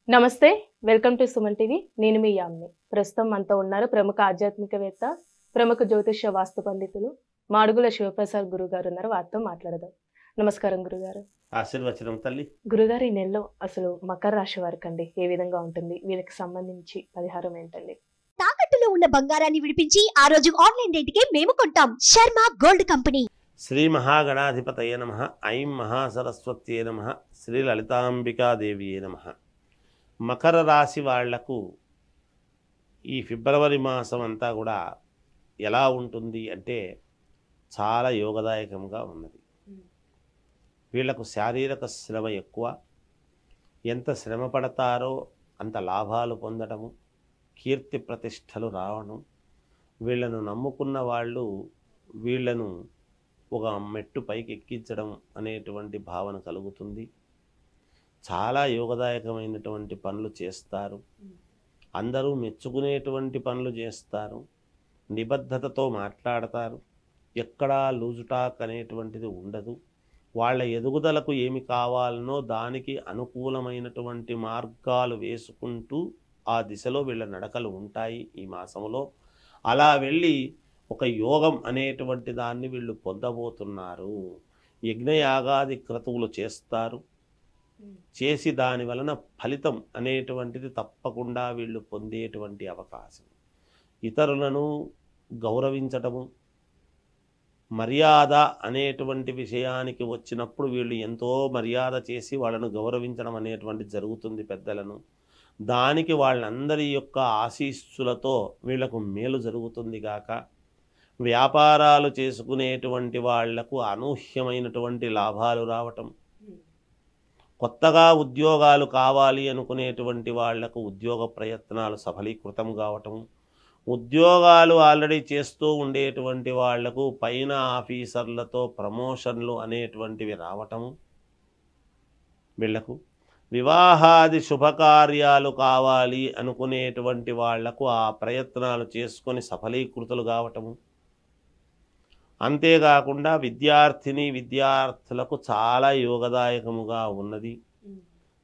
నమస్తే. Welcome to Suman TV. నేను మీ యామ్ని. ప్రస్తుతం మనతో ఉన్నారు ప్రముఖ ఆధ్యాత్మికవేత్త, ప్రముఖ జ్యోతిష్య వాస్తు పండితులు మాడుగుల శివప్రసాద్ గురుగారు ఉన్నారు. వారితో మాట్లాడదాం. నమస్కారం గురుగారు. ఆశీర్వచనం తల్లి. గురుగారు, ఈ నెలలో అసలు మకర రాశి వారికి అండి ఏ విధంగా ఉంటుంది? వీళ్ళకి సంబంధించి పరిహారం ఏంటండి? తాకట్టులో ఉన్న బంగారాన్ని విడిపించి ఆ రోజు ఆన్లైన్ రేటుకే మేము కొంటాం. Sharma gold company. శ్రీ మహాగణాధిపతయ నమః. ఐం మహాసరస్వత్యే నమః. శ్రీ లలితాంబికాదేవియే నమః. మకర రాశి వాళ్లకు ఈ ఫిబ్రవరి మాసం అంతా కూడా ఎలా ఉంటుంది అంటే చాలా యోగదాయకంగా ఉన్నది. వీళ్లకు శారీరక శ్రమ ఎక్కువ. ఎంత శ్రమ పడతారో అంత లాభాలు పొందడము, కీర్తి ప్రతిష్టలు రావడం, వీళ్లను నమ్ముకున్న వాళ్ళు వీళ్లను ఒక మెట్టు పైకి ఎక్కించడం అనేటువంటి భావన కలుగుతుంది. చాలా యోగదాయకమైనటువంటి పనులు చేస్తారు. అందరూ మెచ్చుకునేటువంటి పనులు చేస్తారు. నిబద్ధతతో మాట్లాడతారు. ఎక్కడా లూజుటాక్ అనేటువంటిది ఉండదు. వాళ్ళ ఎదుగుదలకు ఏమి కావాలనో దానికి అనుకూలమైనటువంటి మార్గాలు వేసుకుంటూ ఆ దిశలో వీళ్ళ నడకలు ఉంటాయి ఈ మాసంలో. అలా వెళ్ళి ఒక యోగం అనేటువంటి దాన్ని వీళ్ళు పొందబోతున్నారు. యజ్ఞయాగాది క్రతువులు చేస్తారు. చేసి దాని వలన ఫలితం అనేటువంటిది తప్పకుండా వీళ్ళు పొందేటువంటి అవకాశం. ఇతరులను గౌరవించటము, మర్యాద అనేటువంటి విషయానికి వచ్చినప్పుడు వీళ్ళు ఎంతో మర్యాద చేసి వాళ్ళను గౌరవించడం అనేటువంటి జరుగుతుంది పెద్దలను. దానికి వాళ్ళందరి యొక్క ఆశీస్సులతో వీళ్లకు మేలు జరుగుతుంది గాక. వ్యాపారాలు చేసుకునేటువంటి వాళ్లకు అనూహ్యమైనటువంటి లాభాలు రావటం, కొత్తగా ఉద్యోగాలు కావాలి అనుకునేటువంటి వాళ్లకు ఉద్యోగ ప్రయత్నాలు సఫలీకృతం కావటం, ఉద్యోగాలు ఆల్రెడీ చేస్తూ ఉండేటువంటి వాళ్లకు పైన ఆఫీసర్లతో ప్రమోషన్లు అనేటువంటివి రావటము, వీళ్లకు వివాహాది శుభకార్యాలు కావాలి అనుకునేటువంటి వాళ్లకు ఆ ప్రయత్నాలు చేసుకొని సఫలీకృతులు కావటము, అంతేకాకుండా విద్యార్థులకు చాలా యోగదాయకముగా ఉన్నది.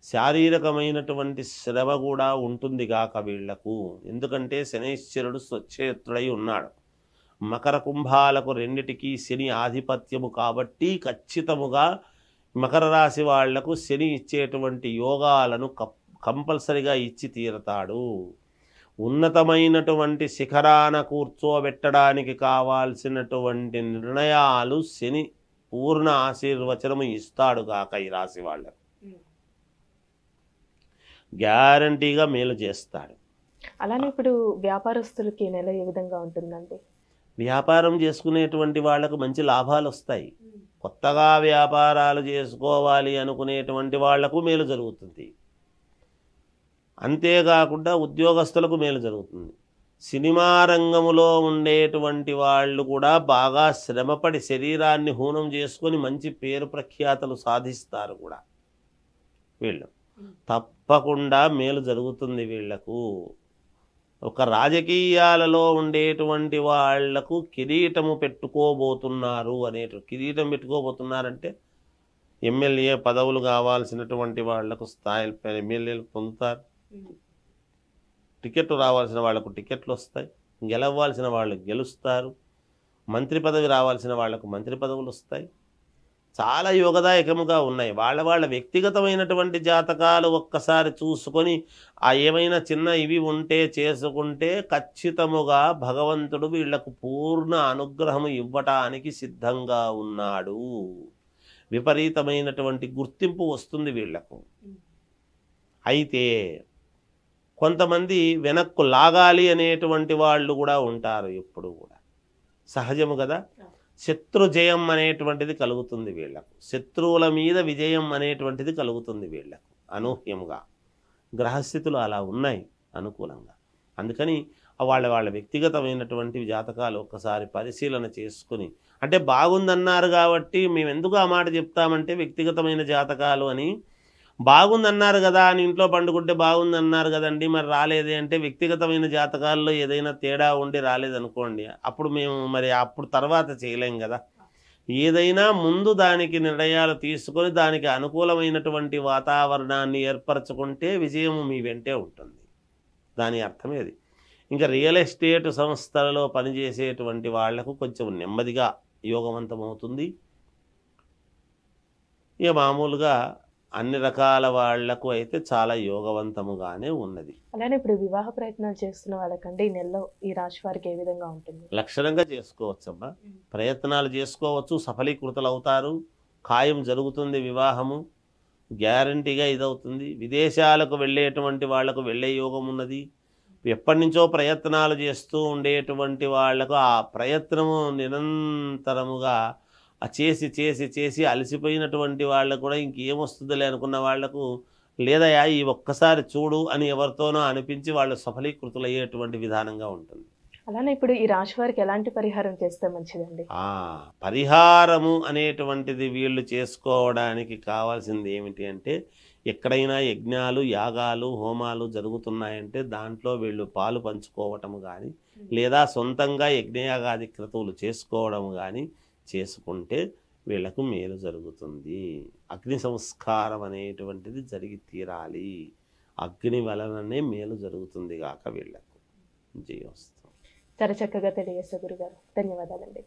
శారీరకమైనటువంటి శ్రమ కూడా ఉంటుంది గాక వీళ్లకు. ఎందుకంటే శనైశ్వరుడు స్వచ్ఛేత్రుడై ఉన్నాడు. మకర కుంభాలకు రెండిటికి శని ఆధిపత్యము కాబట్టి ఖచ్చితముగా మకర రాశి వాళ్లకు శని ఇచ్చేటువంటి యోగాలను కంపల్సరిగా ఇచ్చి తీరతాడు. ఉన్నతమైనటువంటి శిఖరాన కూర్చోబెట్టడానికి కావాల్సినటువంటి నిర్ణయాలు శని పూర్ణ ఆశీర్వచనము ఇస్తాడు గాక ఈ రాశి వాళ్ళకు. గ్యారంటీగా మేలు చేస్తాడు. అలానే ఇప్పుడు వ్యాపారస్తులకి ఈ నెల ఏ విధంగా ఉంటుందండి? వ్యాపారం చేసుకునేటువంటి వాళ్లకు మంచి లాభాలు వస్తాయి. కొత్తగా వ్యాపారాలు చేసుకోవాలి అనుకునేటువంటి వాళ్లకు మేలు జరుగుతుంది. అంతేకాకుండా ఉద్యోగస్తులకు మేలు జరుగుతుంది. సినిమా రంగములో ఉండేటువంటి వాళ్ళు కూడా బాగా శ్రమపడి శరీరాన్ని హూనం చేసుకొని మంచి పేరు ప్రఖ్యాతలు సాధిస్తారు కూడా. వీళ్ళు తప్పకుండా మేలు జరుగుతుంది వీళ్లకు. ఒక రాజకీయాలలో ఉండేటువంటి వాళ్లకు కిరీటము పెట్టుకోబోతున్నారు కిరీటం పెట్టుకోబోతున్నారంటే ఎమ్మెల్యే పదవులు కావాల్సినటువంటి వాళ్లకు స్థాయి ఎమ్మెల్యేలు పొందుతారు. టికెట్ రావాల్సిన వాళ్లకు టికెట్లు వస్తాయి. గెలవాల్సిన వాళ్ళు గెలుస్తారు. మంత్రి పదవి రావాల్సిన వాళ్లకు మంత్రి పదవులు వస్తాయి. చాలా యోగదాయకముగా ఉన్నాయి. వాళ్ళ వ్యక్తిగతమైనటువంటి జాతకాలు ఒక్కసారి చూసుకొని ఆ ఏమైనా చిన్న ఇవి ఉంటే చేసుకుంటే ఖచ్చితముగా భగవంతుడు వీళ్లకు పూర్ణ అనుగ్రహము ఇవ్వటానికి సిద్ధంగా ఉన్నాడు. విపరీతమైనటువంటి గుర్తింపు వస్తుంది వీళ్లకు. అయితే కొంతమంది వెనక్కు లాగాలి అనేటువంటి వాళ్ళు కూడా ఉంటారు. ఎప్పుడు కూడా సహజము కదా. శత్రు జయం అనేటువంటిది కలుగుతుంది వీళ్లకు. శత్రువుల మీద విజయం అనేటువంటిది కలుగుతుంది వీళ్లకు అనూహ్యంగా. గ్రహస్థితులు అలా ఉన్నాయి అనుకూలంగా. అందుకని వాళ్ళ వ్యక్తిగతమైనటువంటి జాతకాలు ఒక్కసారి పరిశీలన చేసుకుని, అంటే బాగుందన్నారు కాబట్టి మేము ఎందుకు ఆ మాట చెప్తామంటే వ్యక్తిగతమైన జాతకాలు అని, బాగుందన్నారు కదా అని ఇంట్లో పండుకుంటే బాగుందన్నారు కదండి మరి రాలేదే అంటే వ్యక్తిగతమైన జాతకాల్లో ఏదైనా తేడా ఉండి రాలేదనుకోండి, అప్పుడు మేము మరి అప్పుడు తర్వాత చేయలేం కదా. ఏదైనా ముందు దానికి నిర్ణయాలు తీసుకొని దానికి అనుకూలమైనటువంటి వాతావరణాన్ని ఏర్పరచుకుంటే విజయం మీ వెంటే ఉంటుంది. దాని అర్థమే అది. ఇంకా రియల్ ఎస్టేట్ సంస్థలలో పనిచేసేటువంటి వాళ్లకు కొంచెం నెమ్మదిగా యోగవంతమవుతుంది. ఇక మామూలుగా అన్ని రకాల వాళ్లకు అయితే చాలా యోగవంతముగానే ఉన్నది. అలానే ఇప్పుడు వివాహ ప్రయత్నాలు చేస్తున్న వాళ్ళకంటే ఈ నెలలో ఈ రాశి వారికి ఏ విధంగా ఉంటుంది? లక్షణంగా చేసుకోవచ్చమ్మా. ప్రయత్నాలు చేసుకోవచ్చు, సఫలీకృతలు అవుతారు, ఖాయం జరుగుతుంది, వివాహము గ్యారంటీగా ఇదవుతుంది. విదేశాలకు వెళ్ళేటువంటి వాళ్లకు వెళ్ళే యోగం ఉన్నది. ఎప్పటి నుంచో ప్రయత్నాలు చేస్తూ ఉండేటువంటి వాళ్లకు ఆ ప్రయత్నము నిరంతరముగా చేసి చేసి చేసి అలసిపోయినటువంటి వాళ్ళకు కూడా ఇంకేమొస్తుందిలే అనుకున్న వాళ్లకు లేదయా ఈ ఒక్కసారి చూడు అని ఎవరితోనో అనిపించి వాళ్ళు సఫలీకృతులయ్యేటువంటి విధానంగా ఉంటుంది. అలానే ఇప్పుడు ఈ రాశి వారికి ఎలాంటి పరిహారం చేస్తే మంచిదండి? పరిహారము అనేటువంటిది వీళ్ళు చేసుకోవడానికి కావాల్సింది ఏమిటి అంటే, ఎక్కడైనా యజ్ఞాలు, యాగాలు, హోమాలు జరుగుతున్నాయంటే దాంట్లో వీళ్ళు పాలు పంచుకోవటం కానీ, లేదా సొంతంగా యజ్ఞయాగాది క్రతువులు చేసుకోవడం కానీ చేసుకుంటే వీళ్లకు మేలు జరుగుతుంది. అగ్ని సంస్కారం అనేటువంటిది జరిగి తీరాలి. అగ్ని వలననే మేలు జరుగుతుంది గాక వీళ్లకు. జయోస్తు. చాలా చక్కగా తెలియజేశారు గురుగారు. ధన్యవాదాలండి.